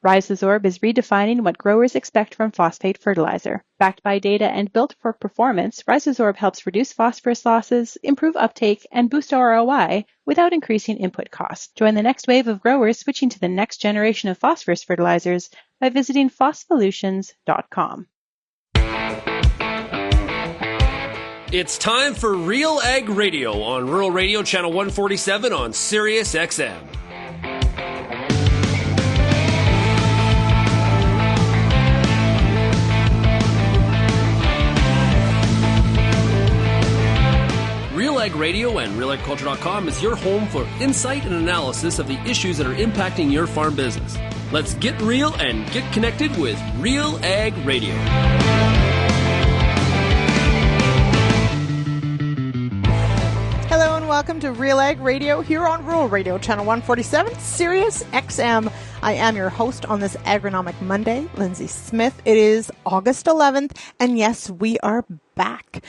Rhizosorb is redefining what growers expect from phosphate fertilizer. Backed by data and built for performance, Rhizosorb helps reduce phosphorus losses, improve uptake, and boost ROI without increasing input costs. Join the next wave of growers switching to the next generation of phosphorus fertilizers by visiting phospholutions.com. It's time for RealAg Radio on Rural Radio Channel 147 on Sirius XM. RealAg Radio and RealAgriculture.com is your home for insight and analysis of the issues that are impacting your farm business. Let's get real and get connected with RealAg Radio. Hello and welcome to RealAg Radio here on Rural Radio Channel 147, Sirius XM. I am your host on this Agronomic Monday, Lyndsey Smith. It is August 11th, and yes, we are back.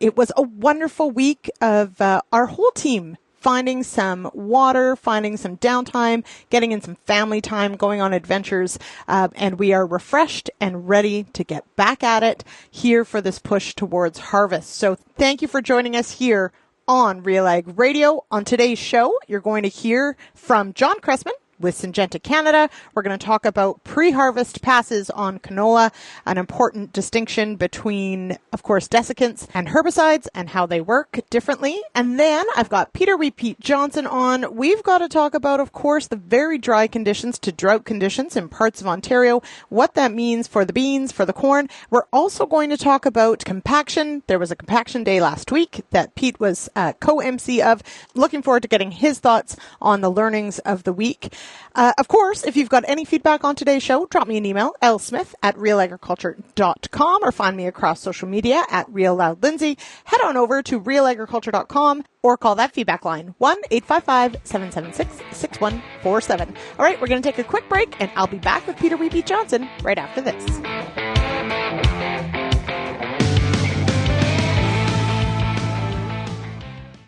It was a wonderful week of our whole team finding some water, finding some downtime, getting in some family time, going on adventures, and we are refreshed and ready to get back at it here for this push towards harvest. So thank you for joining us here on RealAg Radio. On today's show, you're going to hear from Jon Cressman with Syngenta Canada. We're going to talk about pre-harvest passes on canola, an important distinction between, of course, desiccants and herbicides and how they work differently. And then I've got Peter Repeat Johnson on. We've got to talk about, of course, the very dry conditions to drought conditions in parts of Ontario, what that means for the beans, for the corn. We're also going to talk about compaction. There was a compaction day last week that Pete was co-MC of. Looking forward to getting his thoughts on the learnings of the week. Of course, if you've got any feedback on today's show, drop me an email, lsmith@realagriculture.com, or find me across social media at RealLoudLindsey. Head on over to realagriculture.com or call that feedback line, 1-855-776-6147. All right, we're going to take a quick break, and I'll be back with Peter Repeat Johnson right after this.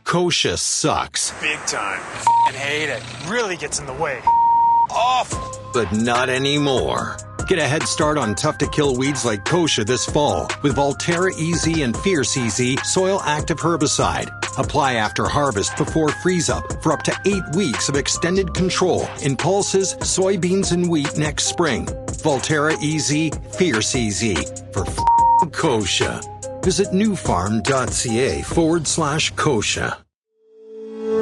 Kochia sucks. Big time. And hate it. Really gets in the way. Awful. But not anymore. Get a head start on tough-to-kill weeds like kochia this fall with Volterra EZ and Fierce EZ Soil Active Herbicide. Apply after harvest before freeze-up for up to 8 weeks of extended control in pulses, soybeans, and wheat next spring. Volterra EZ, Fierce EZ for kochia. Visit newfarm.ca/kochia.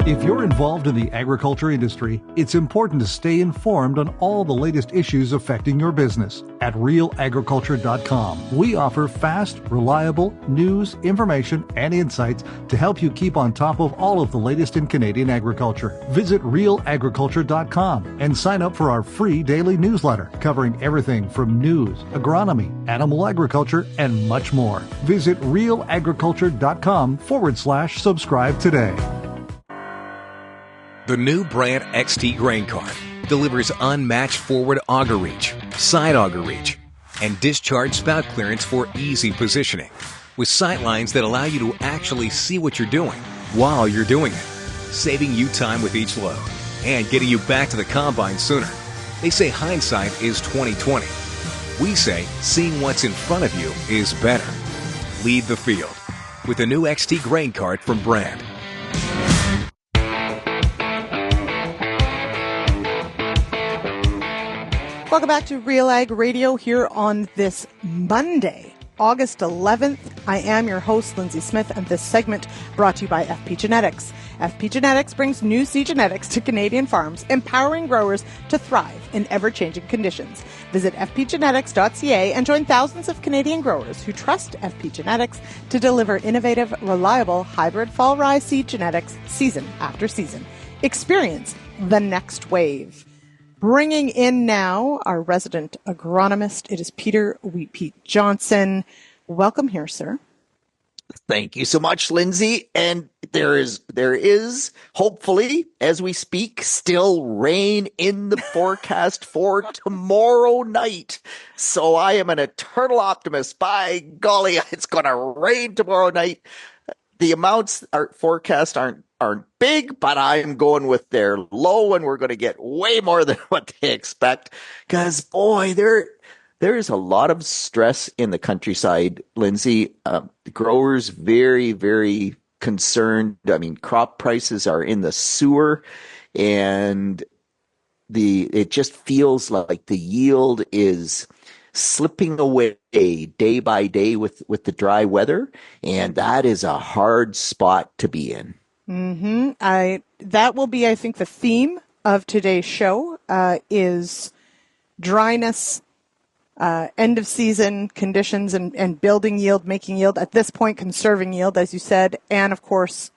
If you're involved in the agriculture industry, it's important to stay informed on all the latest issues affecting your business. At RealAgriculture.com, we offer fast, reliable news, information, and insights to help you keep on top of all of the latest in Canadian agriculture. Visit RealAgriculture.com and sign up for our free daily newsletter covering everything from news, agronomy, animal agriculture, and much more. Visit RealAgriculture.com/subscribe today. The new Brandt XT grain cart delivers unmatched forward auger reach, side auger reach, and discharge spout clearance for easy positioning, with sight lines that allow you to actually see what you're doing while you're doing it, saving you time with each load and getting you back to the combine sooner. They say hindsight is 20/20. We say seeing what's in front of you is better. Lead the field with the new XT grain cart from Brandt. Welcome back to RealAg Radio here on this Monday, August 11th. I am your host, Lyndsey Smith, and this segment brought to you by FP Genetics. FP Genetics brings new seed genetics to Canadian farms, empowering growers to thrive in ever-changing conditions. Visit fpgenetics.ca and join thousands of Canadian growers who trust FP Genetics to deliver innovative, reliable hybrid fall rye seed genetics season after season. Experience the next wave. Bringing in now our resident agronomist, it is Peter Repeat Johnson. Welcome here, sir. Thank you so much, Lyndsey. And there is hopefully, as we speak, still rain in the forecast for tomorrow night. So I am an eternal optimist. By golly, it's going to rain tomorrow night. the amounts are forecast aren't big, but I'm going with their low, and we're going to get way more than what they expect. Because boy, there is a lot of stress in the countryside, Lyndsey. Growers very, very concerned. I mean, crop prices are in the sewer, and it just feels like the yield is slipping away day by day with the dry weather, and that is a hard spot to be in. That will be, I think, the theme of today's show is dryness, end of season conditions, and building yield, making yield, at this point conserving yield, as you said, and of course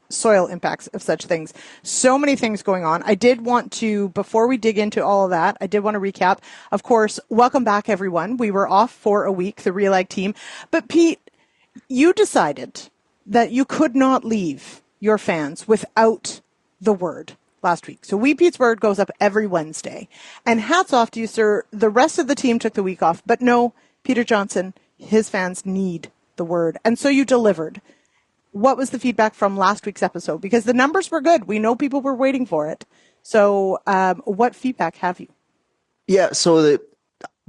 soil impacts of such things. So many things going on. I did want to, before we dig into all of that, I did want to recap. Of course, welcome back, everyone. We were off for a week, the RealAg team. But Pete, you decided that you could not leave your fans without the word last week. So Wheat Pete's Word goes up every Wednesday. And hats off to you, sir. The rest of the team took the week off. But no, Peter Johnson, his fans need the word. And so you delivered. What was the feedback from last week's episode? Because the numbers were good. We know people were waiting for it. So what feedback have you? Yeah, so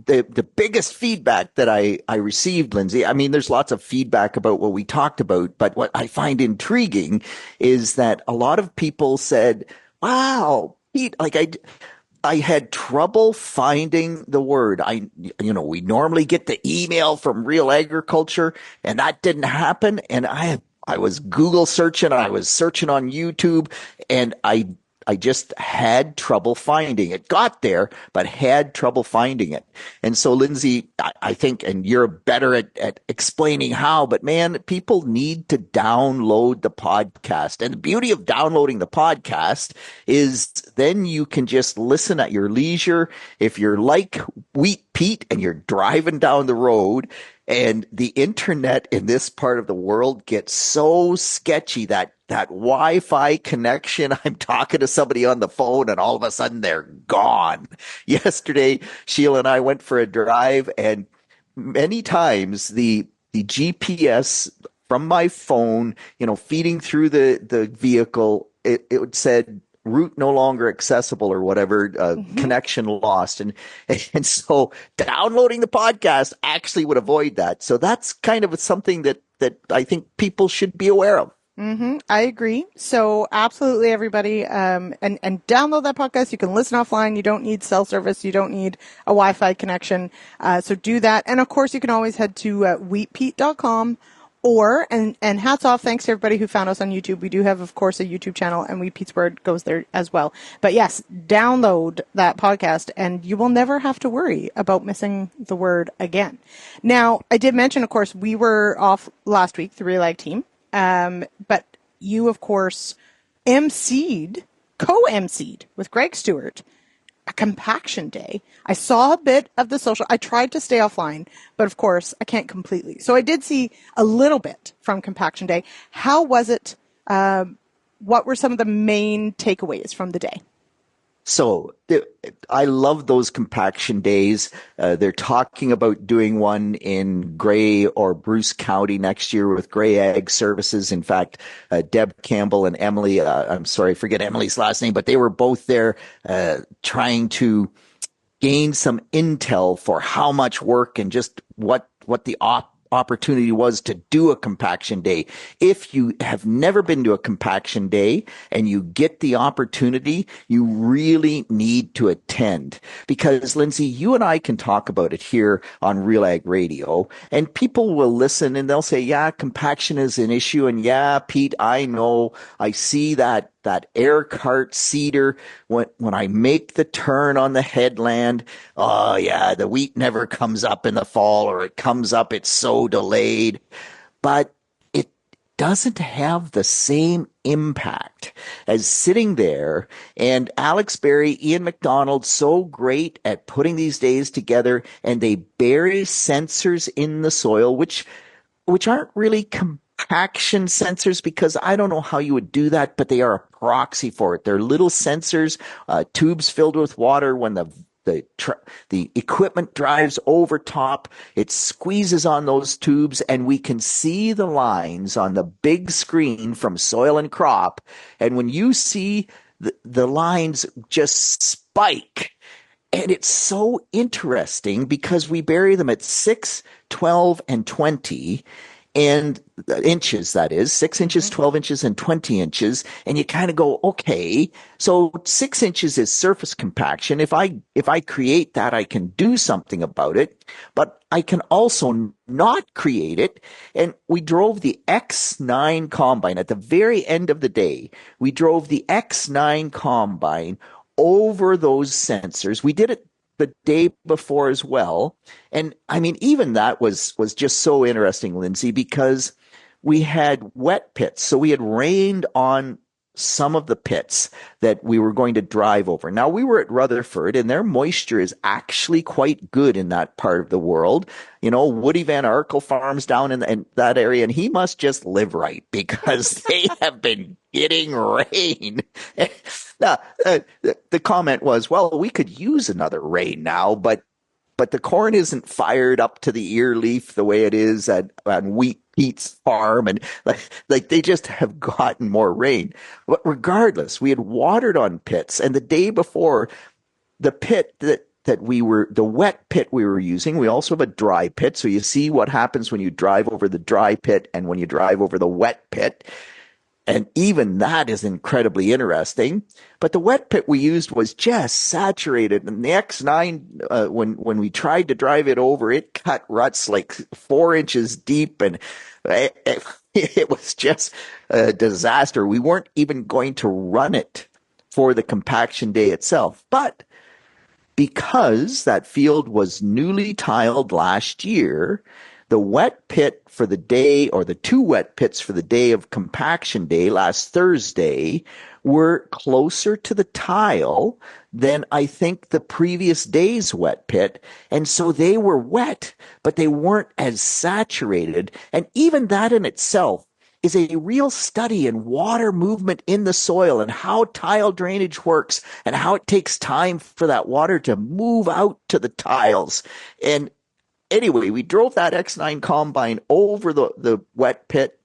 the biggest feedback that I received, Lyndsey, I mean, there's lots of feedback about what we talked about, but what I find intriguing is that a lot of people said, wow, Pete, like I had trouble finding the word. We normally get the email from Real Agriculture, and that didn't happen. And I was Google searching, I was searching on YouTube, and I just had trouble finding it. Got there, but had trouble finding it. And so, Lyndsey, I think, and you're better at explaining how, but man, people need to download the podcast. And the beauty of downloading the podcast is then you can just listen at your leisure. If you're like Wheat Pete and you're driving down the road, and the internet in this part of the world gets so sketchy that Wi-Fi connection, I'm talking to somebody on the phone and all of a sudden they're gone. Yesterday, Sheila and I went for a drive, and many times the GPS from my phone, feeding through the vehicle, it said route no longer accessible or whatever, connection lost. And so downloading the podcast actually would avoid that. So that's kind of something that I think people should be aware of. I agree. So absolutely, everybody, and download that podcast. You can listen offline. You don't need cell service. You don't need a Wi-Fi connection. So do that. And of course, you can always head to wheatpete.com. And hats off, thanks to everybody who found us on YouTube. We do have, of course, a YouTube channel, and Wheat Pete's Word goes there as well. But yes, download that podcast, and you will never have to worry about missing the word again. Now, I did mention, of course, we were off last week, the RealAg team. But you, of course, co-emceed with Greg Stewart a compaction day. I saw a bit of the social. I tried to stay offline, but of course I can't completely. So I did see a little bit from compaction day. How was it? What were some of the main takeaways from the day? So I love those compaction days. They're talking about doing one in Grey or Bruce County next year with Grey Ag Services. In fact, Deb Campbell and Emily, I'm sorry, I forget Emily's last name, but they were both there trying to gain some intel for how much work and just what the opportunity was to do a compaction day. If you have never been to a compaction day and you get the opportunity, you really need to attend, because Lyndsey, you and I can talk about it here on RealAg Radio, and people will listen and they'll say, yeah, compaction is an issue. And yeah, Pete, I know, I see that air cart seeder when I make the turn on the headland. Oh yeah, the wheat never comes up in the fall, or it comes up, it's so delayed. But it doesn't have the same impact as sitting there. And Alex Berry, Ian McDonald, so great at putting these days together, and they bury sensors in the soil, which aren't really compaction sensors, because I don't know how you would do that, but they are a proxy for it. They're little sensors, tubes filled with water. When the the equipment drives over top, it squeezes on those tubes, and we can see the lines on the big screen from Soil and Crop. And when you see the lines just spike, and it's so interesting because we bury them at 6, 12, and 20 and inches, that is 6 inches, 12 inches, and 20 inches. And you kind of go, okay, so 6 inches is surface compaction. If I create that, I can do something about it, but I can also not create it. And we drove the X9 combine at the very end of the day. We drove the X9 combine over those sensors. We did it the day before as well. And I mean, even that was just so interesting, Lyndsey, because we had wet pits. So we had rained on some of the pits that we were going to drive over. Now, we were at Rutherford, and their moisture is actually quite good in that part of the world. You know, Woody Van Arkel farms down in that area, and he must just live right because they have been getting rain. Now, the comment was, well, we could use another rain now, but the corn isn't fired up to the ear leaf the way it is on Pete's farm, and like they just have gotten more rain. But regardless, we had watered on pits, and the day before, the pit the wet pit we were using, we also have a dry pit. So you see what happens when you drive over the dry pit and when you drive over the wet pit. And even that is incredibly interesting. But the wet pit we used was just saturated. And the X9, when we tried to drive it over, it cut ruts like 4 inches deep. And it was just a disaster. We weren't even going to run it for the compaction day itself. But because that field was newly tiled last year, the wet pit for the day, or the 2 wet pits for the day of compaction day last Thursday, were closer to the tile than I think the previous day's wet pit. And so they were wet, but they weren't as saturated. And even that in itself is a real study in water movement in the soil and how tile drainage works and how it takes time for that water to move out to the tiles. And anyway, we drove that X9 combine over the wet pit,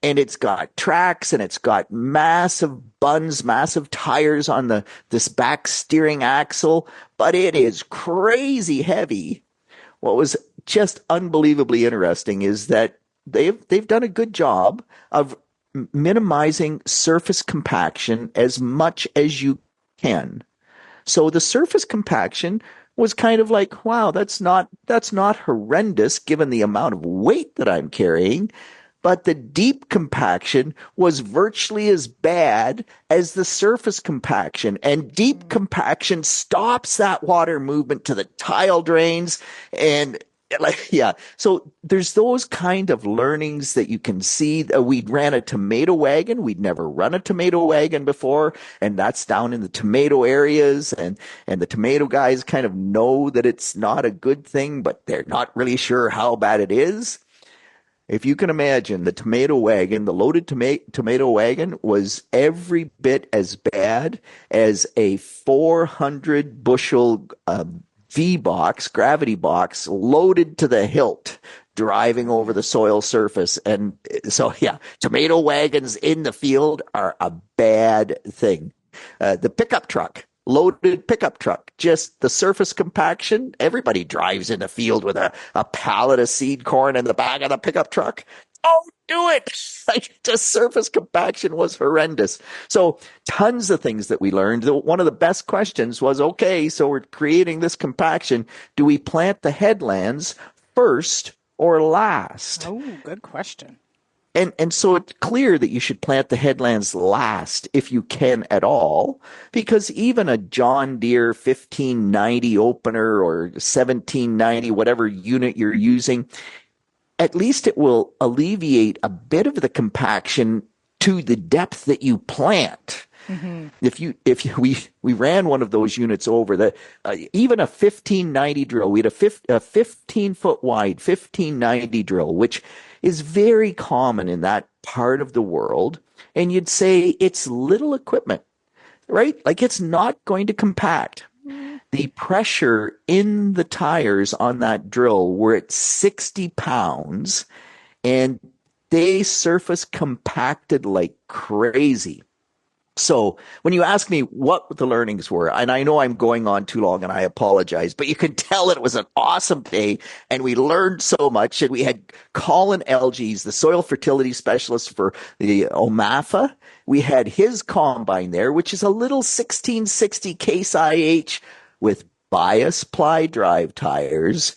and it's got tracks and it's got massive buns, massive tires on this back steering axle, but it is crazy heavy. What was just unbelievably interesting is that they've done a good job of minimizing surface compaction as much as you can. So the surface compaction was kind of like, wow, that's not horrendous given the amount of weight that I'm carrying. But the deep compaction was virtually as bad as the surface compaction. And deep compaction stops that water movement to the tile drains. And so there's those kind of learnings that you can see. We ran a tomato wagon. We'd never run a tomato wagon before, and that's down in the tomato areas, and the tomato guys kind of know that it's not a good thing, but they're not really sure how bad it is. If you can imagine, the tomato wagon, the loaded tomato wagon, was every bit as bad as a 400 bushel V-box, gravity box, loaded to the hilt, driving over the soil surface. And so, yeah, tomato wagons in the field are a bad thing. The pickup truck, loaded pickup truck, just the surface compaction. Everybody drives in the field with a pallet of seed corn in the back of the pickup truck. Don't do it. Like, the surface compaction was horrendous. So tons of things that we learned. One of the best questions was, okay, so we're creating this compaction. Do we plant the headlands first or last? Oh, good question. And so it's clear that you should plant the headlands last if you can at all, because even a John Deere 1590 opener or 1790, whatever unit you're using, at least it will alleviate a bit of the compaction to the depth that you plant. Mm-hmm. We ran one of those units over even a 1590 drill. We had a 15 foot wide 1590 drill, which is very common in that part of the world. And you'd say it's little equipment, right? Like, it's not going to compact. The pressure in the tires on that drill were at 60 pounds, and they surface compacted like crazy. So when you ask me what the learnings were, and I know I'm going on too long and I apologize, but you can tell it was an awesome day and we learned so much. And we had Colin Elgies, the soil fertility specialist for the OMAFA. We had his combine there, which is a little 1660 Case IH with bias ply drive tires.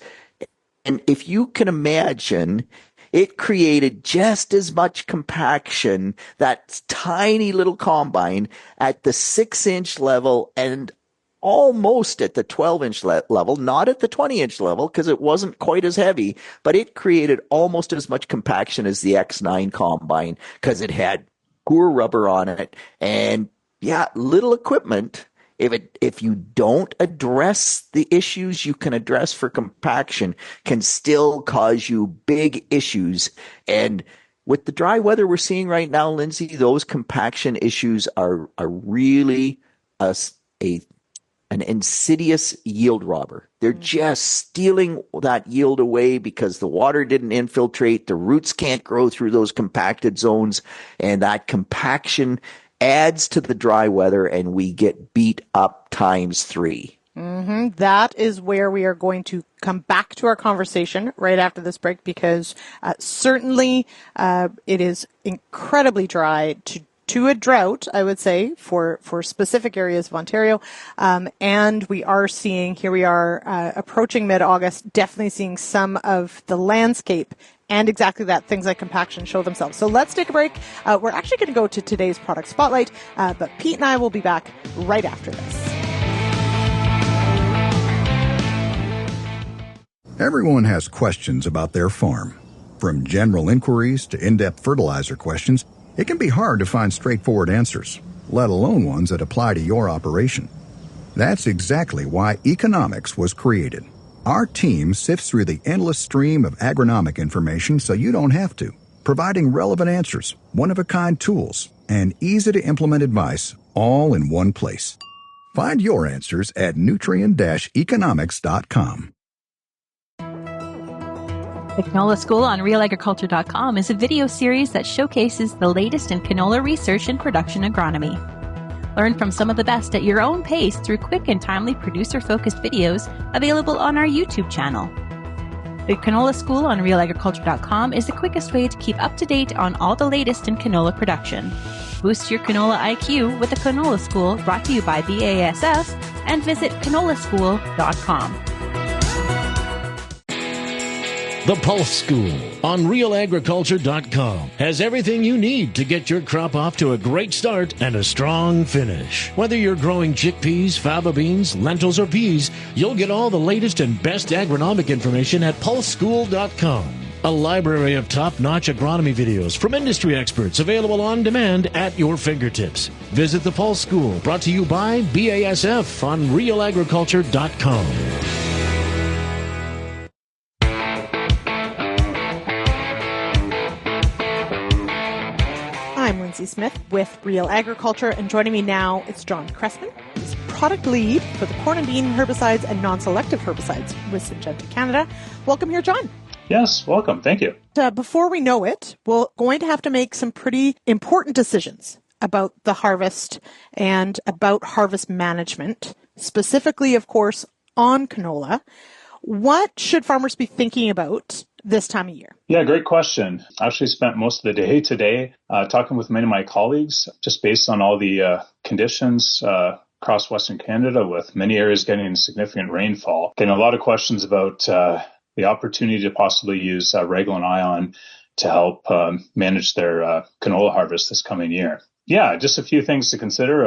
And if you can imagine, it created just as much compaction, that tiny little combine, at the 6-inch level and almost at the 12-inch level, not at the 20-inch level because it wasn't quite as heavy, but it created almost as much compaction as the X9 combine because it had poor rubber on it. And yeah, little equipment. If you don't address the issues you can address for compaction, can still cause you big issues. And with the dry weather we're seeing right now, Lyndsey, those compaction issues are really an insidious yield robber. They're just stealing that yield away because the water didn't infiltrate, the roots can't grow through those compacted zones, and that compaction adds to the dry weather, and we get beat up times 3. That is where we are going to come back to our conversation right after this break, because certainly it is incredibly dry to a drought, I would say, for specific areas of Ontario. And we are seeing, here we are approaching mid-August, definitely seeing some of the landscape and exactly that, things like compaction show themselves. So let's take a break. We're actually going to go to today's product spotlight, but Pete and I will be back right after this. Everyone has questions about their farm. From general inquiries to in-depth fertilizer questions, it can be hard to find straightforward answers, let alone ones that apply to your operation. That's exactly why Economics was created. Our team sifts through the endless stream of agronomic information so you don't have to, providing relevant answers, one-of-a-kind tools, and easy-to-implement advice all in one place. Find your answers at nutrient-economics.com. The Canola School on RealAgriculture.com is a video series that showcases the latest in canola research and production agronomy. Learn from some of the best at your own pace through quick and timely producer-focused videos available on our YouTube channel. The Canola School on RealAgriculture.com is the quickest way to keep up to date on all the latest in canola production. Boost your canola IQ with the Canola School, brought to you by BASF, and visit canolaschool.com. The Pulse School on RealAgriculture.com has everything you need to get your crop off to a great start and a strong finish. Whether you're growing chickpeas, faba beans, lentils, or peas, you'll get all the latest and best agronomic information at PulseSchool.com. A library of top-notch agronomy videos from industry experts available on demand at your fingertips. Visit the Pulse School, brought to you by BASF on RealAgriculture.com. I'm Lyndsey Smith with Real Agriculture, and joining me now is Jon Cressman. He's product lead for the corn and bean herbicides and non-selective herbicides with Syngenta Canada. Welcome here, Jon. Yes, welcome. Thank you. Before we know it, we're going to have to make some pretty important decisions about the harvest and about harvest management, specifically, of course, on canola. What should farmers be thinking about this time of year? Yeah, great question. I actually spent most of the day today talking with many of my colleagues, just based on all the conditions across Western Canada, with many areas getting significant rainfall. Getting a lot of questions about the opportunity to possibly use Reglan Ion to help manage their canola harvest this coming year. Yeah, just a few things to consider.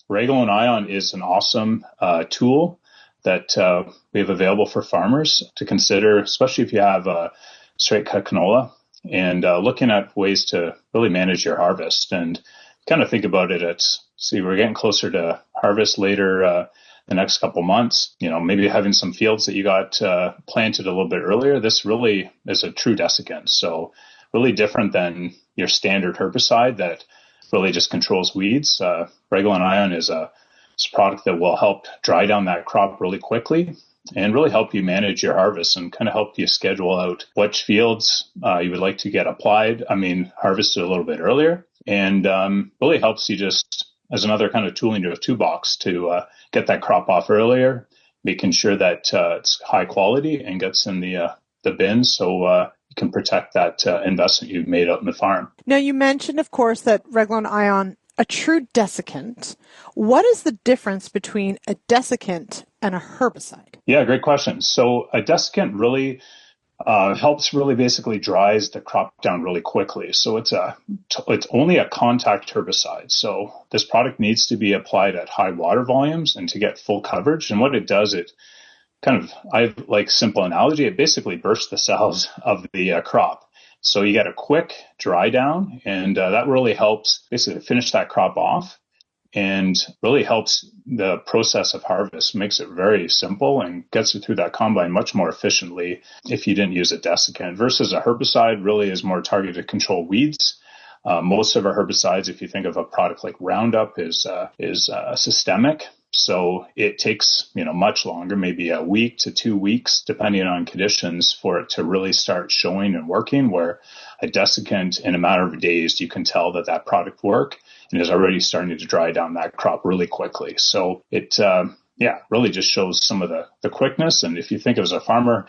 Reglan Ion is an awesome tool that we have available for farmers to consider, especially if you have straight cut canola, and looking at ways to really manage your harvest. And kind of think about it we're getting closer to harvest later the next couple months. Maybe having some fields that you got planted a little bit earlier. This really is a true desiccant, so really different than your standard herbicide that really just controls weeds. Reglan Ion is a It's a product that will help dry down that crop really quickly and really help you manage your harvest and kind of help you schedule out which fields you would like to get harvested a little bit earlier. And really helps you just as another kind of tool in your toolbox to get that crop off earlier, making sure that it's high quality and gets in the bin so you can protect that investment you've made out in the farm. Now, you mentioned, of course, that Reglone Ion, a true desiccant. What is the difference between a desiccant and a herbicide? Yeah, great question. So a desiccant really helps really basically dries the crop down really quickly. So it's only a contact herbicide. So this product needs to be applied at high water volumes and to get full coverage. And what it does, I like simple analogy, it basically bursts the cells of the crop. So you get a quick dry down, and that really helps basically finish that crop off and really helps the process of harvest, makes it very simple and gets it through that combine much more efficiently if you didn't use a desiccant versus a herbicide really is more targeted to control weeds. Most of our herbicides, if you think of a product like Roundup, is systemic. So it takes, much longer, maybe a week to 2 weeks, depending on conditions, for it to really start showing and working, where a desiccant, in a matter of days, you can tell that product worked and is already starting to dry down that crop really quickly. So it, really just shows some of the quickness. And if you think of as a farmer,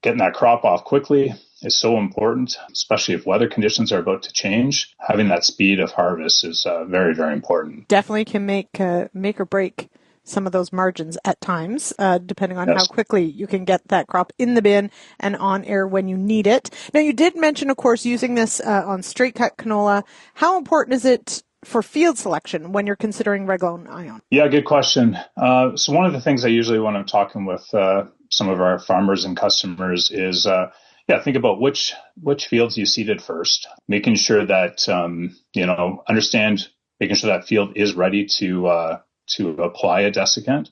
getting that crop off quickly is so important, especially if weather conditions are about to change. Having that speed of harvest is very, very important. Definitely can make or break some of those margins at times, depending on how quickly you can get that crop in the bin and on air when you need it. Now, you did mention, of course, using this on straight cut canola. How important is it for field selection when you're considering Reglone Ion? Yeah, good question. So one of the things I usually when I'm talking with some of our farmers and customers is think about which fields you seeded first, making sure that, making sure that field is ready to apply a desiccant.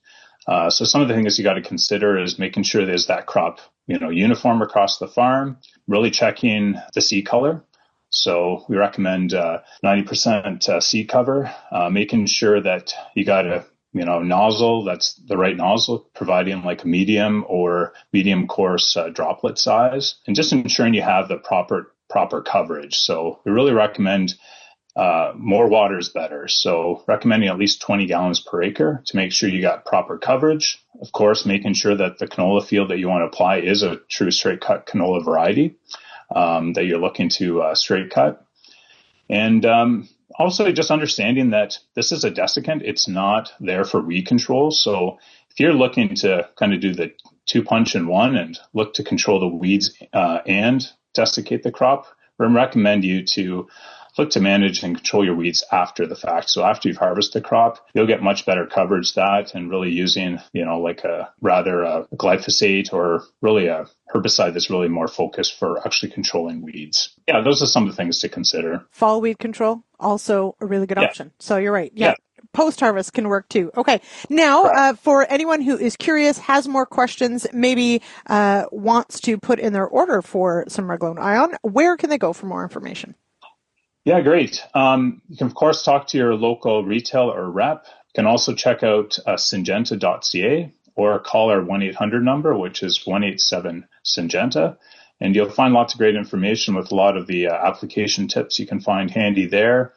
So some of the things you got to consider is making sure there's that crop, uniform across the farm, really checking the seed color. So we recommend 90% seed cover, making sure that you got a nozzle that's the right nozzle, providing like a medium or medium coarse droplet size, and just ensuring you have the proper coverage. So we really recommend more water is better. So recommending at least 20 gallons per acre to make sure you got proper coverage. Of course, making sure that the canola field that you want to apply is a true straight cut canola variety that you're looking to straight cut. And also just understanding that this is a desiccant, it's not there for weed control. So if you're looking to kind of do the 2-punch-in-1 and look to control the weeds and desiccate the crop, we recommend you to look to manage and control your weeds after the fact. So after you've harvested the crop, you'll get much better coverage and really using, like a glyphosate or really a herbicide that's really more focused for actually controlling weeds. Yeah, those are some of the things to consider. Fall weed control, also a really good option. So you're right. Yeah. Post-harvest can work too. Okay. Now, for anyone who is curious, has more questions, maybe wants to put in their order for some Reglone Ion, where can they go for more information? Yeah, great. You can, of course, talk to your local retail or rep. You can also check out syngenta.ca or call our 1-800 number, which is 187-SYNGENTA. And you'll find lots of great information with a lot of the application tips you can find handy there.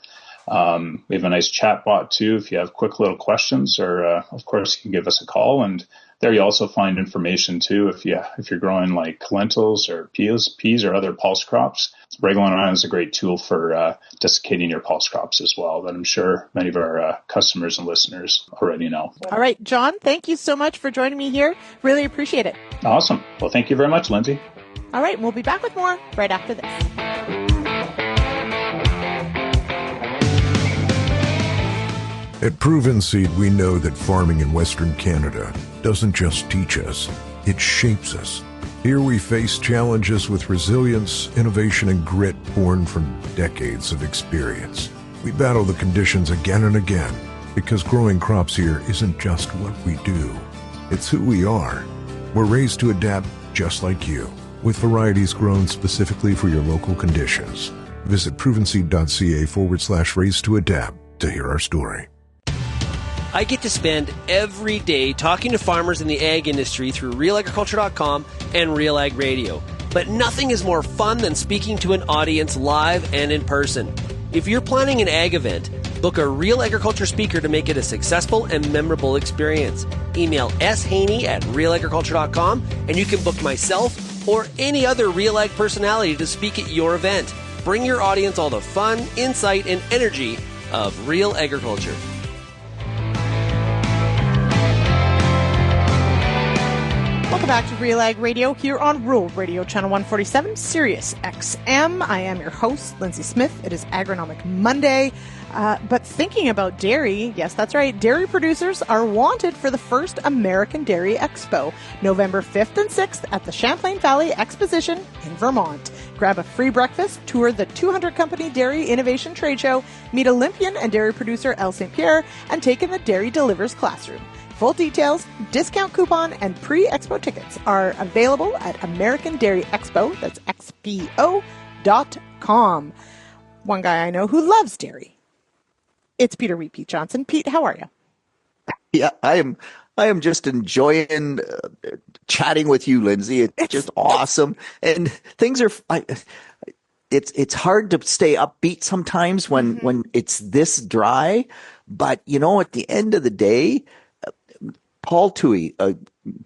We have a nice chat bot, too, if you have quick little questions. Or, of course, you can give us a call. And there you also find information, too, if you're growing like lentils or peas or other pulse crops. Reglone Ion is a great tool for desiccating your pulse crops as well, that I'm sure many of our customers and listeners already know. All right, Jon, thank you so much for joining me here. Really appreciate it. Awesome. Well, thank you very much, Lyndsey. All right, we'll be back with more right after this. At Proven Seed, we know that farming in Western Canada doesn't just teach us, it shapes us. Here we face challenges with resilience, innovation, and grit born from decades of experience. We battle the conditions again and again because growing crops here isn't just what we do, it's who we are. We're raised to adapt just like you, with varieties grown specifically for your local conditions. Visit provenseed.ca/raised to adapt to hear our story. I get to spend every day talking to farmers in the ag industry through RealAgriculture.com and RealAg Radio. But nothing is more fun than speaking to an audience live and in person. If you're planning an ag event, book a Real Agriculture speaker to make it a successful and memorable experience. Email shaney@realagriculture.com and you can book myself or any other Real Ag personality to speak at your event. Bring your audience all the fun, insight, and energy of Real Agriculture. Welcome back to RealAg Radio here on Rural Radio Channel 147, Sirius XM. I am your host, Lyndsey Smith. It is Agronomic Monday. But thinking about dairy, yes, that's right, dairy producers are wanted for the first American Dairy Expo, November 5th and 6th at the Champlain Valley Exposition in Vermont. Grab a free breakfast, tour the 200 Company Dairy Innovation Trade Show, meet Olympian and dairy producer Elle St. Pierre, and take in the Dairy Delivers classroom. Full details, discount coupon, and pre-expo tickets are available at American Dairy Expo, that's XPO.com. One guy I know who loves dairy. It's Peter Wheat Johnson. Pete, how are you? Yeah, I am just enjoying chatting with you, Lyndsey. It's just awesome. And things are it's hard to stay upbeat sometimes when it's this dry, but you know, at the end of the day, Paul Toohey,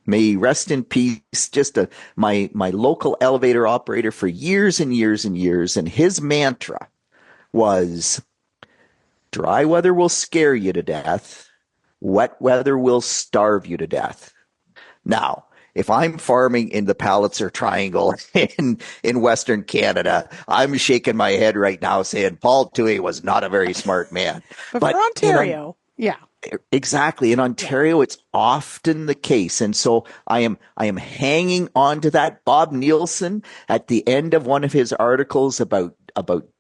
may he rest in peace, just my local elevator operator for years and years and years, and his mantra was, dry weather will scare you to death, wet weather will starve you to death. Now, if I'm farming in the Palliser Triangle in Western Canada, I'm shaking my head right now saying Paul Toohey was not a very smart man. But for Ontario, yeah. Exactly. In Ontario, it's often the case. And so I am hanging on to that. Bob Nielsen, at the end of one of his articles about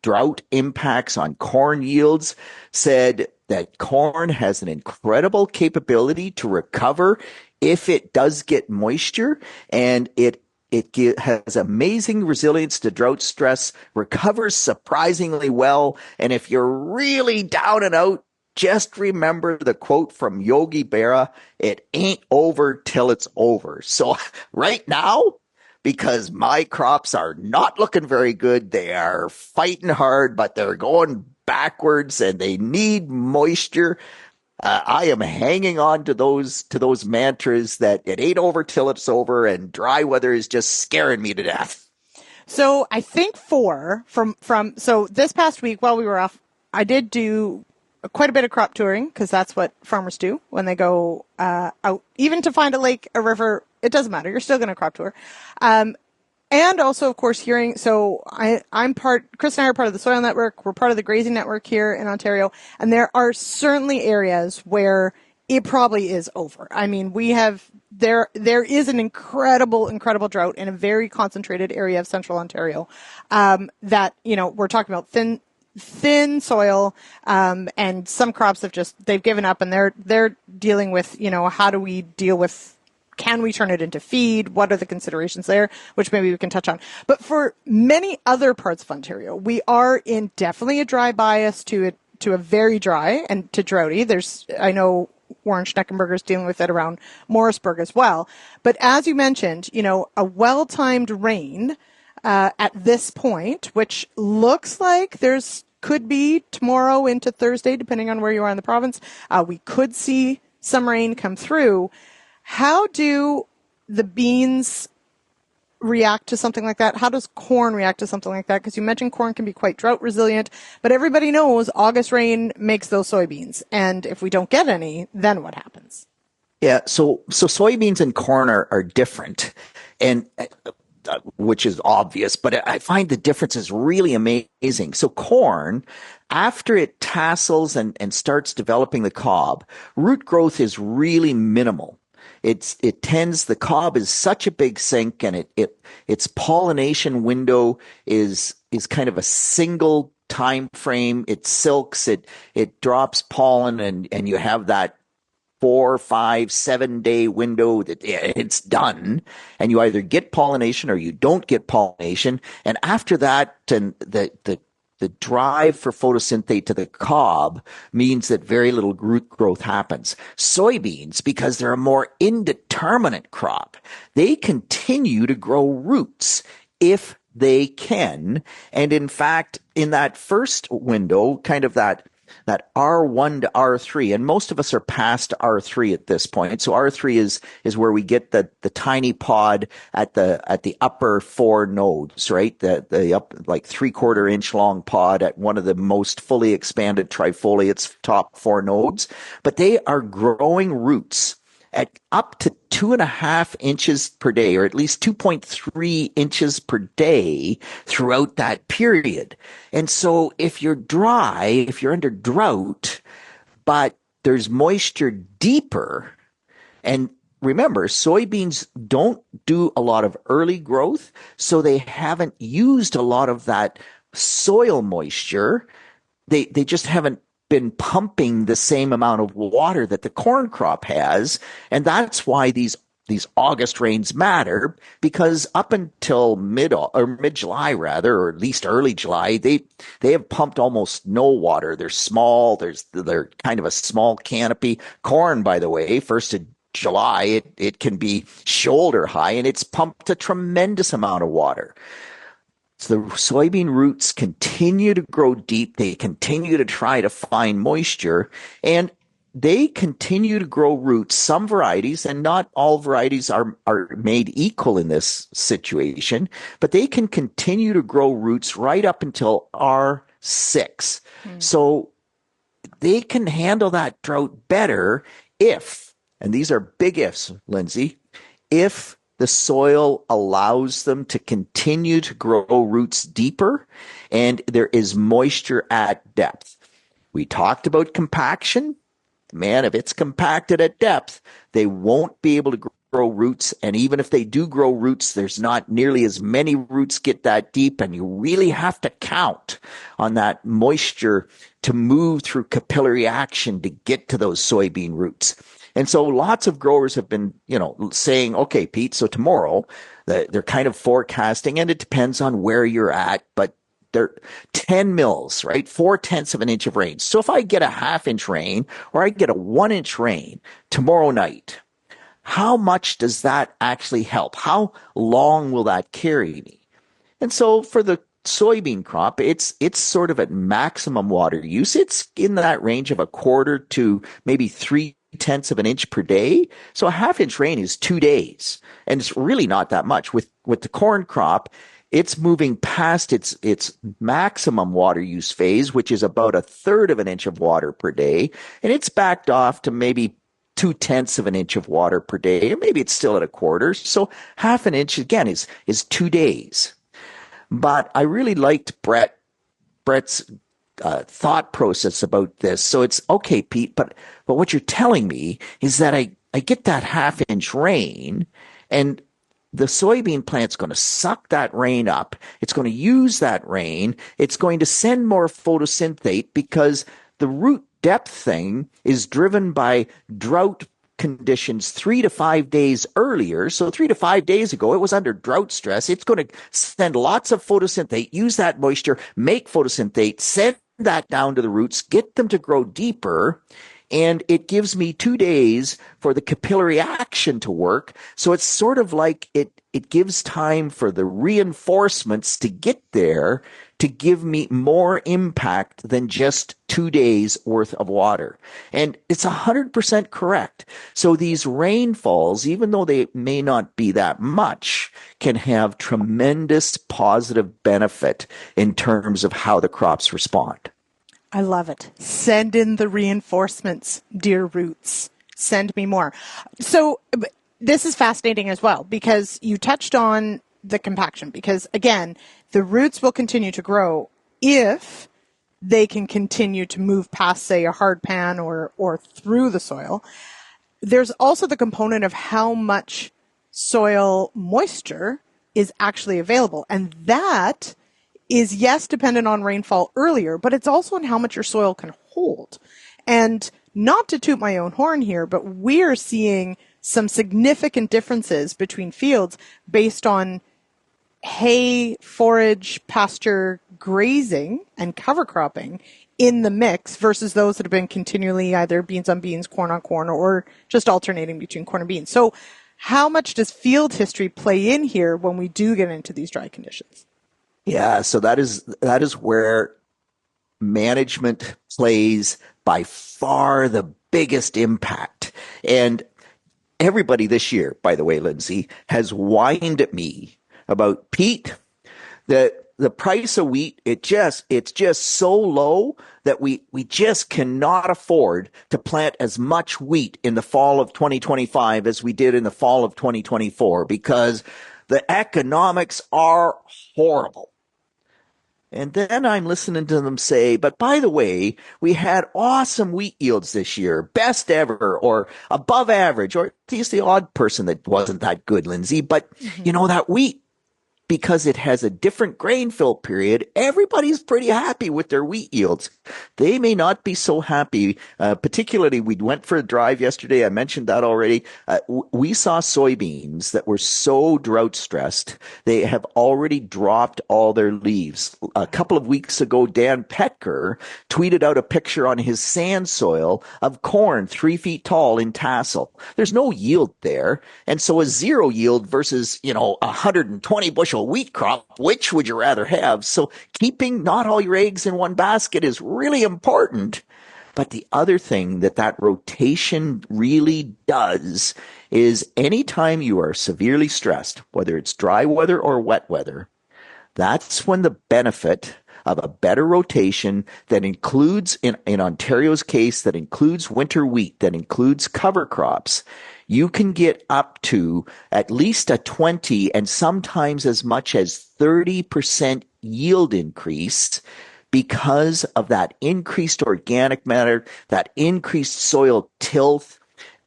drought impacts on corn yields, said that corn has an incredible capability to recover if it does get moisture, and it has amazing resilience to drought stress, recovers surprisingly well. And if you're really down and out, just remember the quote from Yogi Berra, it ain't over till it's over. So right now, because my crops are not looking very good, they are fighting hard, but they're going backwards and they need moisture. I am hanging on to those mantras that it ain't over till it's over, and dry weather is just scaring me to death. So I think so this past week while we were off, I did do quite a bit of crop touring, because that's what farmers do when they go out, even to find a lake, a river. It doesn't matter. You're still going to crop tour. And also, of course, hearing, so Chris and I are part of the Soil Network. We're part of the Grazing Network here in Ontario. And there are certainly areas where it probably is over. I mean, there is an incredible drought in a very concentrated area of central Ontario, that, you know, we're talking about thin soil, and some crops they've given up, and they're dealing with, you know, how do we deal with, can we turn it into feed? What are the considerations there, which maybe we can touch on. But for many other parts of Ontario, we are in definitely a dry bias to a very dry and to droughty. I know Warren Schneckenberger is dealing with it around Morrisburg as well. But as you mentioned, you know, a well-timed rain at this point, which looks like could be tomorrow into Thursday, depending on where you are in the province. We could see some rain come through. How do the beans react to something like that? How does corn react to something like that? Because you mentioned corn can be quite drought resilient, but everybody knows August rain makes those soybeans. And if we don't get any, then what happens? Yeah, so soybeans and corn are different. And which is obvious, but I find the difference is really amazing. So corn, after it tassels and starts developing the cob, root growth is really minimal. The cob is such a big sink, and its pollination window is kind of a single time frame. It silks, it drops pollen, and you have that 4, 5, 7 day window that it's done, and you either get pollination or you don't get pollination. And after that, and the the drive for photosynthate to the cob means that very little root growth happens. Soybeans, because they're a more indeterminate crop, they continue to grow roots if they can. And in fact, in that first window, kind of that R1 to R3, and most of us are past R3 at this point. So R3 is where we get the tiny pod at the upper 4 nodes, right? The up like 3/4 inch long pod at one of the most fully expanded trifoliates, top 4 nodes. But they are growing roots at up to 2.5 inches per day, or at least 2.3 inches per day throughout that period. And so if you're dry, if you're under drought, but there's moisture deeper, and remember, soybeans don't do a lot of early growth, so they haven't used a lot of that soil moisture. They just haven't been pumping the same amount of water that the corn crop has. And that's why these August rains matter, because up until mid-July rather, or at least early July, they have pumped almost no water. They're small. They're kind of a small canopy. Corn, by the way, 1st of July, it can be shoulder high, and it's pumped a tremendous amount of water. So the soybean roots continue to grow deep. They continue to try to find moisture, and they continue to grow roots. Some varieties, and not all varieties are made equal in this situation, but they can continue to grow roots right up until R6. So they can handle that drought better if, and these are big ifs, Lyndsey, if the soil allows them to continue to grow roots deeper and there is moisture at depth. We talked about compaction. Man, if it's compacted at depth, they won't be able to grow roots. And even if they do grow roots, there's not nearly as many roots get that deep. And you really have to count on that moisture to move through capillary action to get to those soybean roots. And so lots of growers have been, saying, okay, Pete, so tomorrow they're kind of forecasting, and it depends on where you're at, but they're 10 mils, right? 4/10 of an inch of rain. So if I get a 1/2 inch rain or I get a 1 inch rain tomorrow night, how much does that actually help? How long will that carry me? And so for the soybean crop, it's sort of at maximum water use. It's in that range of 1/4 to maybe 3/10 of an inch per day. So a 1/2 inch rain is 2 days. And it's really not that much. With the corn crop, it's moving past its maximum water use phase, which is about 1/3 of an inch of water per day. And it's backed off to maybe 2/10 of an inch of water per day. Or maybe it's still at 1/4. So 1/2 an inch, again, is 2 days. But I really liked Brett's thought process about this. So it's okay, Pete, but what you're telling me is that I get that 1/2 inch rain, and the soybean plant's going to suck that rain up. It's going to use that rain. It's going to send more photosynthate because the root depth thing is driven by drought conditions 3 to 5 days earlier. So 3 to 5 days ago, it was under drought stress. It's going to send lots of photosynthate, use that moisture, make photosynthate, send that down to the roots, get them to grow deeper. And it gives me 2 days for the capillary action to work. So it's sort of like it gives time for the reinforcements to get there to give me more impact than just 2 days worth of water. And it's 100% correct. So these rainfalls, even though they may not be that much, can have tremendous positive benefit in terms of how the crops respond. I love it. Send in the reinforcements, dear roots. Send me more. So this is fascinating as well, because you touched on the compaction, because again, the roots will continue to grow if they can continue to move past, say, a hard pan or through the soil. There's also the component of how much soil moisture is actually available. And that is, yes, dependent on rainfall earlier, but it's also on how much your soil can hold. And not to toot my own horn here, but we're seeing some significant differences between fields based on hay, forage, pasture grazing and cover cropping in the mix versus those that have been continually either beans on beans, corn on corn, or just alternating between corn and beans. So how much does field history play in here when we do get into these dry conditions? Yeah, so that is where management plays by far the biggest impact. And everybody this year, by the way, Lyndsey, has whined at me about, Pete, that the price of wheat, it's just so low that we just cannot afford to plant as much wheat in the fall of 2025 as we did in the fall of 2024 because the economics are horrible. And then I'm listening to them say, but by the way, we had awesome wheat yields this year, best ever, or above average, or he's the odd person that wasn't that good, Lyndsey. But, you know, that wheat, because it has a different grain fill period, everybody's pretty happy with their wheat yields. They may not be so happy, particularly we went for a drive yesterday. I mentioned that already. We saw soybeans that were so drought stressed. They have already dropped all their leaves. A couple of weeks ago, Dan Petker tweeted out a picture on his sand soil of corn 3 feet tall in tassel. There's no yield there. And so a zero yield versus, 120 bushel wheat crop, which would you rather have? So keeping not all your eggs in one basket is really important. But the other thing that rotation really does is anytime you are severely stressed, whether it's dry weather or wet weather, that's when the benefit of a better rotation that includes, in Ontario's case, that includes winter wheat, that includes cover crops, you can get up to at least a 20 and sometimes as much as 30% yield increase because of that increased organic matter, that increased soil tilth.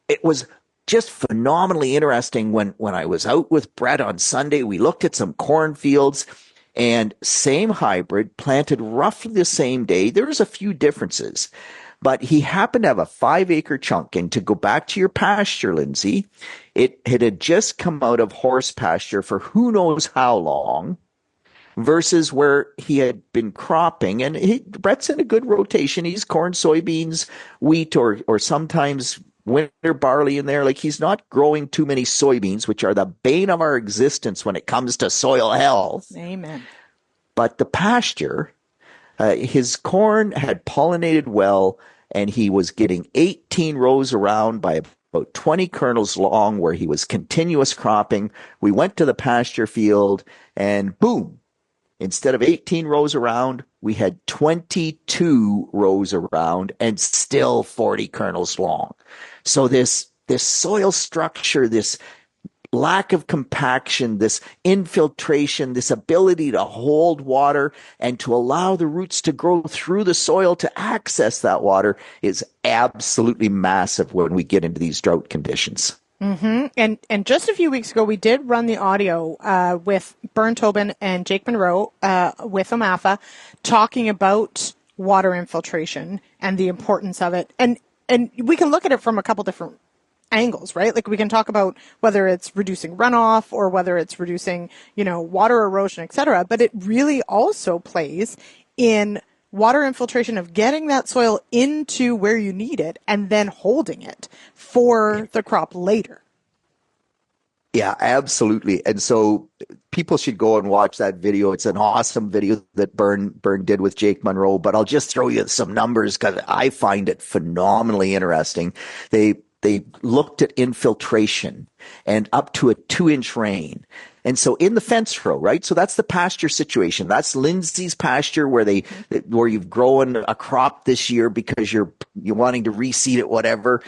It was just phenomenally interesting when I was out with Brett on Sunday. We looked at some cornfields and same hybrid planted roughly the same day. There was a few differences. But he happened to have a 5-acre chunk. And to go back to your pasture, Lyndsey, it had just come out of horse pasture for who knows how long versus where he had been cropping. And Brett's in a good rotation. He's corn, soybeans, wheat, or sometimes winter barley in there. Like he's not growing too many soybeans, which are the bane of our existence when it comes to soil health. Amen. But the pasture, his corn had pollinated well, and he was getting 18 rows around by about 20 kernels long where he was continuous cropping. We went to the pasture field and boom, instead of 18 rows around, we had 22 rows around and still 40 kernels long. So this soil structure, this lack of compaction, this infiltration, this ability to hold water and to allow the roots to grow through the soil to access that water is absolutely massive when we get into these drought conditions. Mm-hmm. And just a few weeks ago, we did run the audio with Bern Tobin and Jake Monroe with OMAFA talking about water infiltration and the importance of it. And we can look at it from a couple different angles, right? Like we can talk about whether it's reducing runoff or whether it's reducing, water erosion, et cetera. But it really also plays in water infiltration of getting that soil into where you need it and then holding it for the crop later. Yeah, absolutely. And so people should go and watch that video. It's an awesome video that Bern did with Jake Monroe, but I'll just throw you some numbers because I find it phenomenally interesting. They looked at infiltration and up to a 2-inch rain. And so in the fence row, right? So that's the pasture situation. That's Lyndsey's pasture where you've grown a crop this year because you're wanting to reseed it, whatever.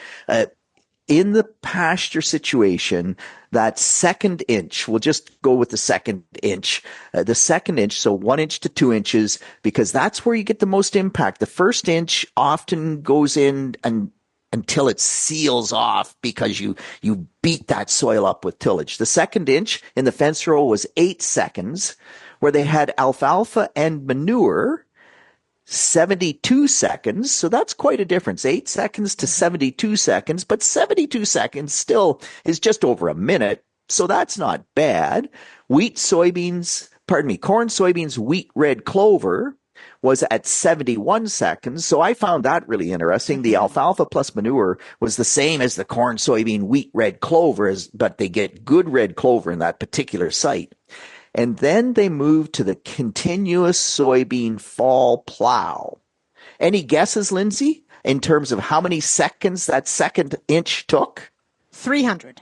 In the pasture situation, that second inch, we'll just go with the second inch, so 1 inch to 2 inches, because that's where you get the most impact. The first inch often goes in until it seals off because you beat that soil up with tillage. The second inch in the fence row was 8 seconds, where they had alfalfa and manure, 72 seconds. So that's quite a difference, 8 seconds to 72 seconds, but 72 seconds still is just over a minute. So that's not bad. Corn, soybeans, wheat, red clover was at 71 seconds. So I found that really interesting. The alfalfa plus manure was the same as the corn, soybean, wheat, red clover, but they get good red clover in that particular site. And then they moved to the continuous soybean fall plow. Any guesses, Lyndsey, in terms of how many seconds that second inch took? 300.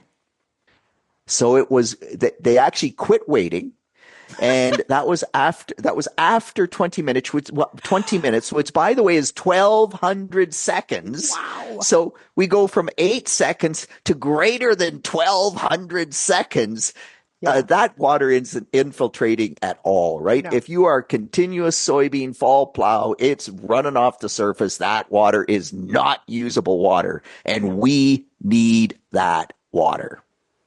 So it was, they actually quit waiting. And that was after 20 minutes, which by the way is 1,200 seconds. Wow. So we go from 8 seconds to greater than 1,200 seconds. Yeah. That water isn't infiltrating at all, right? No. If you are continuous soybean fall plow, it's running off the surface. That water is not usable water, and we need that water.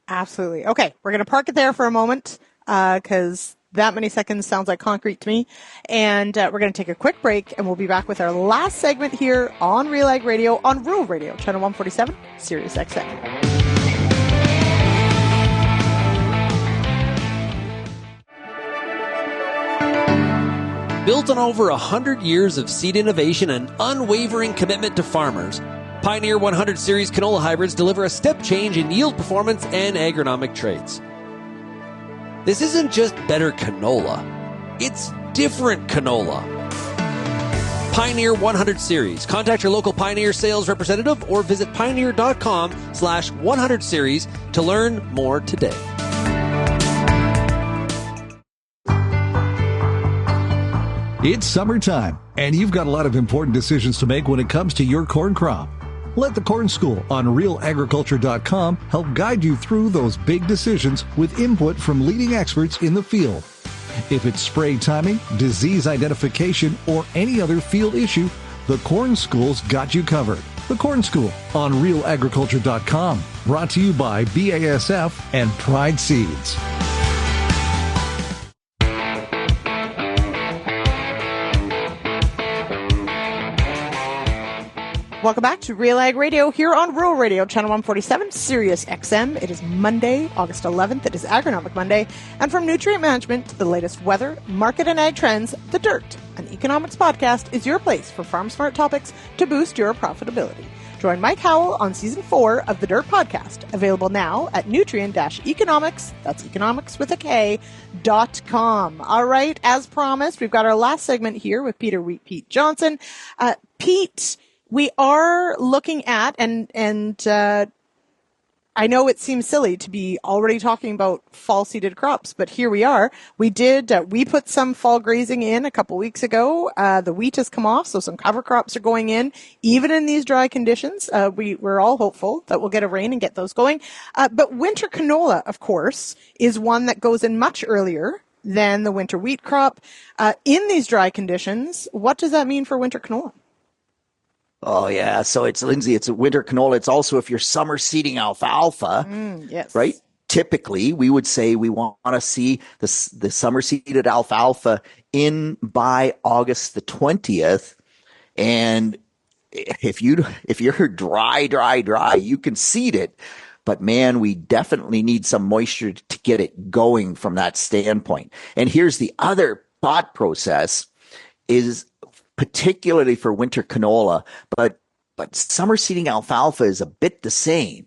Absolutely. Okay, we're going to park it there for a moment because that many seconds sounds like concrete to me. And we're going to take a quick break, and we'll be back with our last segment here on RealAg Radio, on Rural Radio, Channel 147, Sirius XM. Built on over 100 years of seed innovation and unwavering commitment to farmers, Pioneer 100 Series canola hybrids deliver a step change in yield performance and agronomic traits. This isn't just better canola, it's different canola. Pioneer 100 Series. Contact your local Pioneer sales representative or visit pioneer.com/100 series to learn more today. It's summertime, and you've got a lot of important decisions to make when it comes to your corn crop. Let the Corn School on RealAgriculture.com help guide you through those big decisions with input from leading experts in the field. If it's spray timing, disease identification, or any other field issue, the Corn School's got you covered. The Corn School on RealAgriculture.com. Brought to you by BASF and Pride Seeds. Welcome back to RealAg Radio here on Rural Radio, Channel 147, Sirius XM. It is Monday, August 11th. It is Agronomic Monday. And from nutrient management to the latest weather, market, and ag trends, The Dirt, an economics podcast, is your place for farm smart topics to boost your profitability. Join Mike Howell on Season 4 of The Dirt podcast, available now at nutrient-economics, that's economics with a K.com. All right, as promised, we've got our last segment here with Peter Wheat Pete Johnson. Pete, we are looking at, and I know it seems silly to be already talking about fall seeded crops, but here we are. We put some fall grazing in a couple weeks ago. The wheat has come off, so some cover crops are going in, even in these dry conditions. We're all hopeful that we'll get a rain and get those going. But winter canola, of course, is one that goes in much earlier than the winter wheat crop. In these dry conditions, what does that mean for winter canola? Oh, yeah. So it's, Lyndsey, it's a winter canola. It's also if you're summer seeding alfalfa, yes, right? Typically, we would say we want to see the summer seeded alfalfa in by August the 20th. And if you're dry, you can seed it. But man, we definitely need some moisture to get it going from that standpoint. And here's the other thought process is, particularly for winter canola, but summer seeding alfalfa is a bit the same.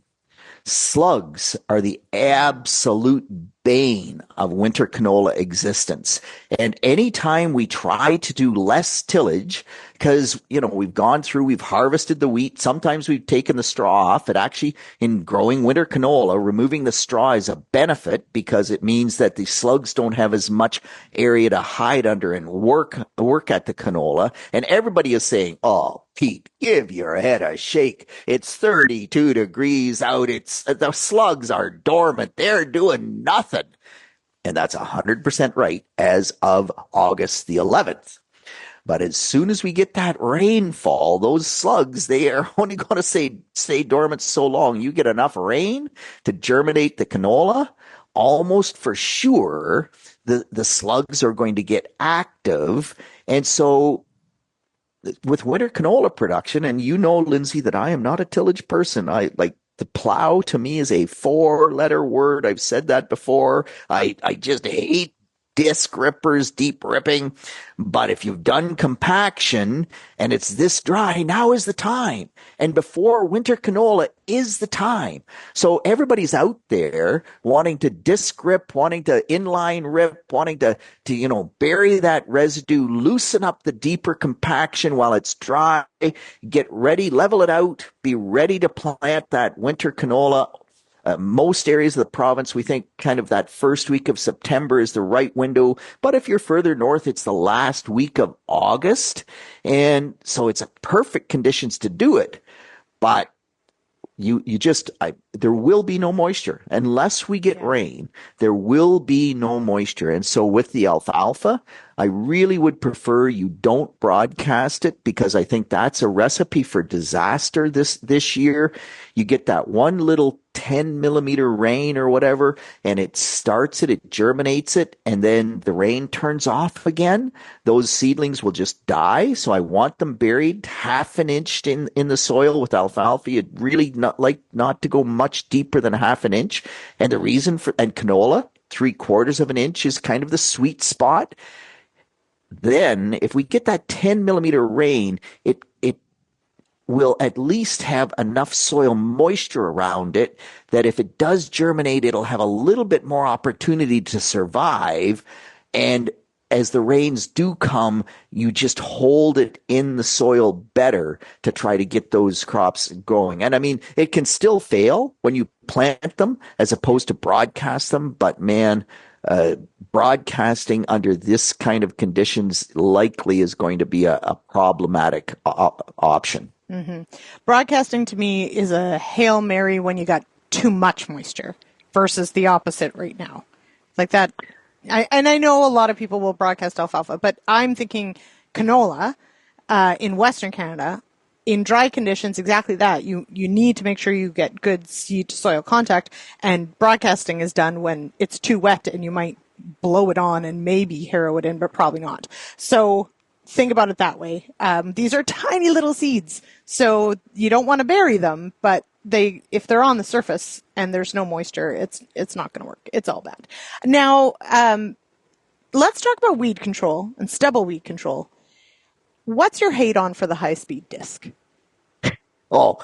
Slugs are the absolute bane of winter canola existence. And anytime we try to do less tillage, because, we've harvested the wheat. Sometimes we've taken the straw off. It actually, in growing winter canola, removing the straw is a benefit because it means that the slugs don't have as much area to hide under and work at the canola. And everybody is saying, oh, Pete, give your head a shake. It's 32 degrees out. The slugs are dormant. They're doing nothing. And that's 100% right as of August the 11th. But as soon as we get that rainfall, those slugs, they are only going to stay dormant so long. You get enough rain to germinate the canola, almost for sure the slugs are going to get active. And so with winter canola production, and Lyndsey, that I am not a tillage person. The plow to me is a 4-letter word. I've said that before. I just hate disc rippers, deep ripping. But if you've done compaction and it's this dry, now is the time. And before winter canola is the time. So everybody's out there wanting to disc rip, wanting to inline rip, wanting to bury that residue, loosen up the deeper compaction while it's dry, get ready, level it out, be ready to plant that winter canola. Most areas of the province, we think kind of that first week of September is the right window. But if you're further north, it's the last week of August. And so it's a perfect conditions to do it. But there will be no moisture unless we get rain. There will be no moisture. And so with the alfalfa, I really would prefer you don't broadcast it, because I think that's a recipe for disaster this year. You get that one little 10 millimeter rain or whatever, and it germinates it, and then the rain turns off again. Those seedlings will just die. So I want them buried half an inch in the soil with alfalfa. You'd really not to go much deeper than half an inch. And the reason and canola, 3/4 of an inch is kind of the sweet spot. Then if we get that 10 millimeter rain, it will at least have enough soil moisture around it that if it does germinate, it'll have a little bit more opportunity to survive. And as the rains do come, you just hold it in the soil better to try to get those crops going. And I mean, it can still fail when you plant them as opposed to broadcast them, but man, broadcasting under this kind of conditions likely is going to be a problematic option. Mm-hmm. Broadcasting to me is a Hail Mary when you got too much moisture versus the opposite right now. Like that. I know a lot of people will broadcast alfalfa, but I'm thinking canola in Western Canada, in dry conditions, exactly that. You need to make sure you get good seed to soil contact, and broadcasting is done when it's too wet and you might blow it on and maybe harrow it in, but probably not. So think about it that way. These are tiny little seeds, so you don't want to bury them, but if they're on the surface and there's no moisture, it's not going to work. It's all bad. Now, let's talk about weed control and stubble weed control. What's your hate on for the high-speed disc? Oh,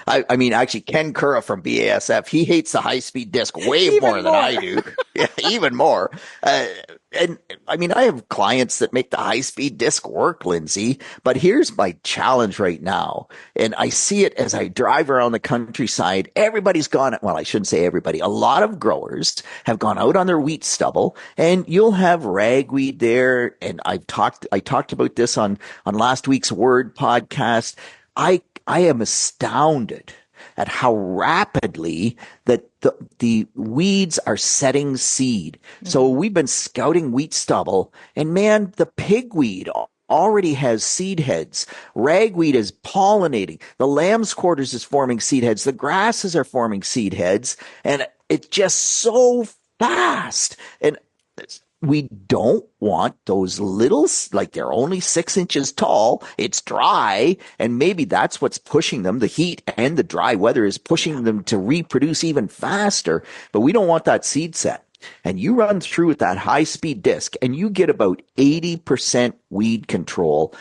I mean, actually, Ken Curra from BASF, he hates the high-speed disc way more than I do. Yeah, even more. And I mean, I have clients that make the high-speed disc work, Lyndsey, but here's my challenge right now. And I see it as I drive around the countryside. Everybody's gone, well, I shouldn't say everybody. A lot of growers have gone out on their wheat stubble, and you'll have ragweed there. And I talked about this on last week's Word podcast. I am astounded at how rapidly that the weeds are setting seed. Mm-hmm. So we've been scouting wheat stubble, and man, the pigweed already has seed heads. Ragweed is pollinating. The lamb's quarters is forming seed heads. The grasses are forming seed heads, and it's just so fast. And we don't want those little, like they're only 6 inches tall. It's dry, and maybe that's what's pushing them. The heat and the dry weather is pushing them to reproduce even faster, but we don't want that seed set. And you run through with that high-speed disc, and you get about 80% weed control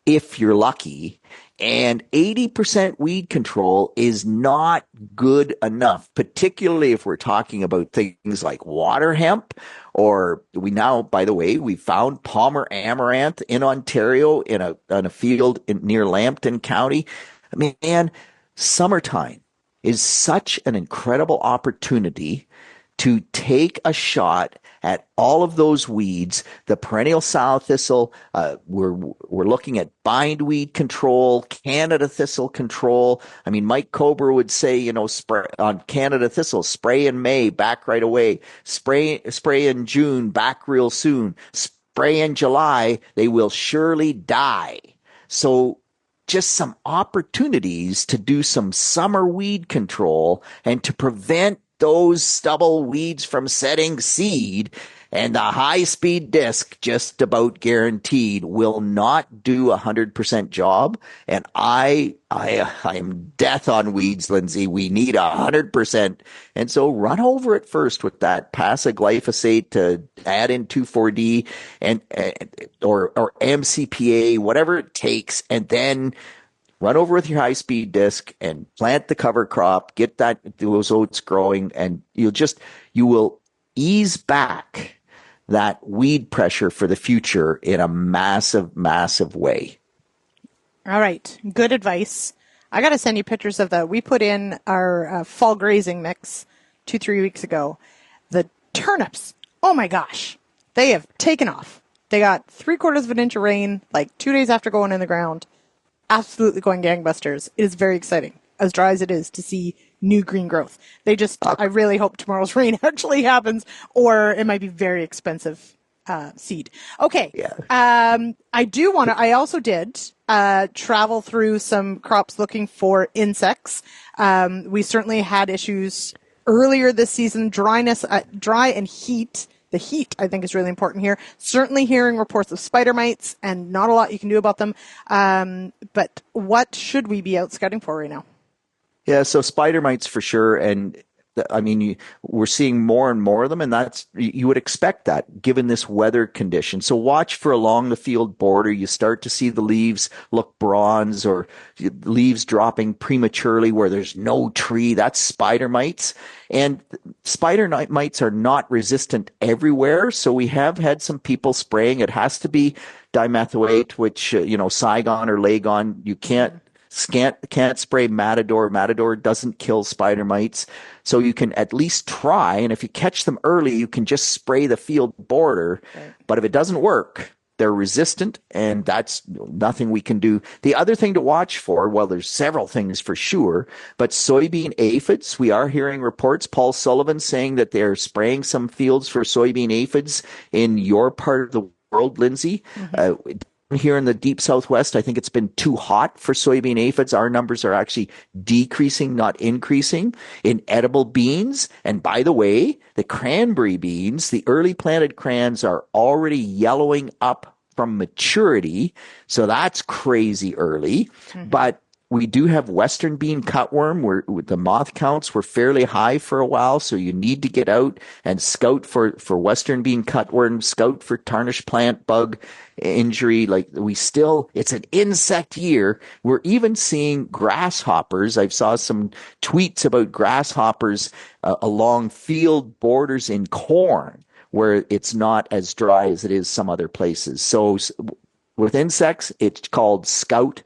if you're lucky. And 80% weed control is not good enough, particularly if we're talking about things like water hemp, or by the way, we found Palmer amaranth in Ontario in a field near Lambton County. I mean, man, summertime is such an incredible opportunity to take a shot at all of those weeds. The perennial sow thistle, we're looking at bindweed control, Canada thistle control. I mean, Mike Cobra would say, spray on Canada thistle, spray in May, back right away. Spray in June, back real soon. Spray in July, they will surely die. So just some opportunities to do some summer weed control and to prevent those stubble weeds from setting seed. And the high-speed disc, just about guaranteed, will not do 100% job. And I am death on weeds, Lyndsey. We need 100%. And so run over it first with that. Pass a glyphosate to add in 2,4-D or MCPA, whatever it takes, and then run over with your high-speed disc and plant the cover crop. Get those oats growing, and you will ease back that weed pressure for the future in a massive, massive way. All right. Good advice. I got to send you pictures of we put in our fall grazing mix 2-3 weeks ago. The turnips, oh my gosh, they have taken off. They got 3/4 of an inch of rain, like 2 days after going in the ground. Absolutely going gangbusters. It is very exciting, as dry as it is, to see new green growth. I really hope tomorrow's rain actually happens, or it might be very expensive seed. Okay. Yeah. I also did travel through some crops looking for insects. We certainly had issues earlier this season, dry and heat. The heat, I think, is really important here. Certainly hearing reports of spider mites, and not a lot you can do about them. But what should we be out scouting for right now? Yeah, so spider mites for sure, and we're seeing more and more of them, and you would expect that given this weather condition. So watch for along the field border. You start to see the leaves look bronze, or leaves dropping prematurely where there's no tree. That's spider mites. And spider mites are not resistant everywhere. So we have had some people spraying. It has to be dimethoate, which, Saigon or Lagon. You can't spray Matador. Matador doesn't kill spider mites. So you can at least try. And if you catch them early, you can just spray the field border. Right. But if it doesn't work, they're resistant, and that's nothing we can do. The other thing to watch for, well, there's several things for sure, but soybean aphids, we are hearing reports, Paul Sullivan saying that they're spraying some fields for soybean aphids in your part of the world, Lyndsey. Mm-hmm. Here in the deep Southwest, I think it's been too hot for soybean aphids. Our numbers are actually decreasing, not increasing. In edible beans, and by the way, the cranberry beans, the early planted crans are already yellowing up from maturity. So that's crazy early. Mm-hmm. But we do have western bean cutworm where the moth counts were fairly high for a while. So you need to get out and scout for western bean cutworm, scout for tarnished plant bug injury. It's an insect year. We're even seeing grasshoppers. I saw some tweets about grasshoppers along field borders in corn where it's not as dry as it is some other places. So with insects, it's called scout.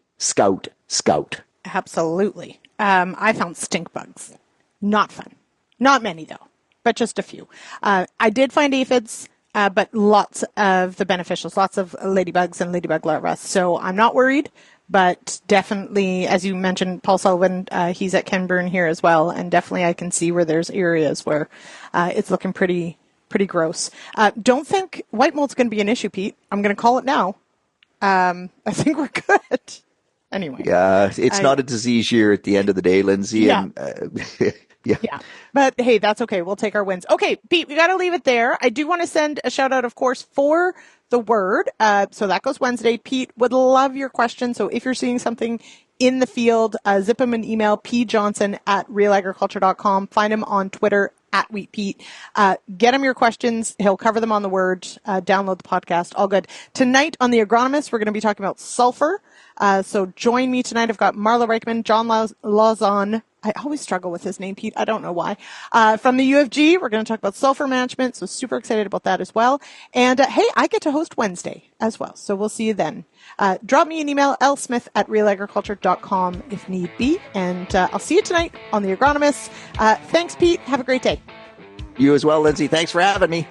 Absolutely. I found stink bugs. Not fun. Not many, though, but just a few. I did find aphids, but lots of the beneficials, lots of ladybugs and ladybug larvae. So I'm not worried, but definitely, as you mentioned, Paul Sullivan, he's at Kenburn here as well, and definitely I can see where there's areas where it's looking pretty gross. Don't think white mold's going to be an issue, Pete. I'm going to call it now. I think we're good. Anyway. Yeah, it's not a disease year at the end of the day, Lyndsey. Yeah. And, yeah. But hey, that's okay. We'll take our wins. Okay, Pete, we got to leave it there. I do want to send a shout out, of course, for the word. So that goes Wednesday. Pete, would love your questions. So if you're seeing something in the field, zip him an email, pjohnson@realagriculture.com. Find him on Twitter @WheatPete. Get him your questions. He'll cover them on the word. Download the podcast. All good. Tonight on The Agronomist, we're going to be talking about sulfur. So join me tonight. I've got Marla Reichman, John Lauzon. I always struggle with his name, Pete. I don't know why. From the UFG, we're going to talk about sulfur management. So super excited about that as well. And hey, I get to host Wednesday as well. So we'll see you then. Drop me an email, lsmith@realagriculture.com if need be. And I'll see you tonight on The Agronomist. Thanks, Pete. Have a great day. You as well, Lyndsey. Thanks for having me.